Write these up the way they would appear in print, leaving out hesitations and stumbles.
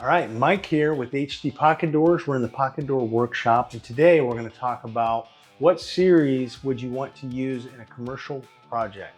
All right, Mike here with HD Pocket Doors. We're in the Pocket Door Workshop, and today we're going to talk about what series would you want to use in a commercial project.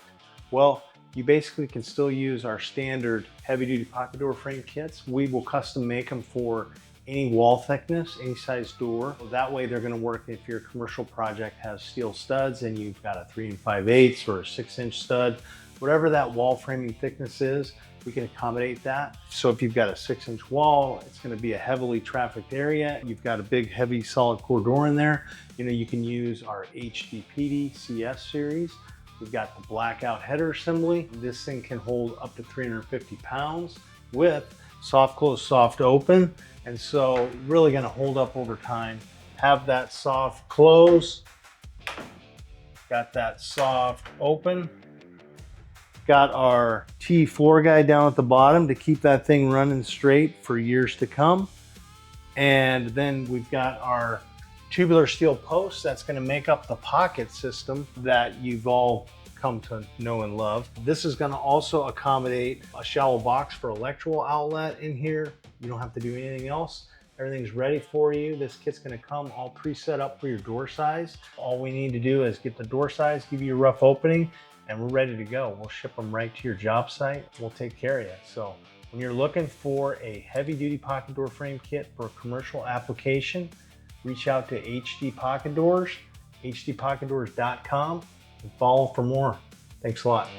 Well, you basically can still use our standard heavy-duty pocket door frame kits. We will custom make them for any wall thickness, any size door. That way they're going to work if your commercial project has steel studs and you've got a 3 5/8 or a 6-inch stud. Whatever that wall framing thickness is, we can accommodate that. So if you've got a 6-inch wall, it's going to be a heavily trafficked area. You've got a big, heavy, solid core door in there. You can use our HDPD CS Series. We've got the Blackout header assembly. This thing can hold up to 350 pounds with soft close, soft open. And so really going to hold up over time. Have that soft close. Got that soft open. Got our T floor guide down at the bottom to keep that thing running straight for years to come. And then we've got our tubular steel post that's going to make up the pocket system that you've all come to know and love. This is going to also accommodate a shallow box for electrical outlet in here. You don't have to do anything else. Everything's ready for you. This kit's going to come all preset up for your door size. All we need to do is get the door size, give you a rough opening, and we're ready to go. We'll ship them right to your job site. We'll take care of you. So when you're looking for a heavy duty pocket door frame kit for a commercial application, reach out to HD Pocket Doors, hdpocketdoors.com, and follow for more. Thanks a lot.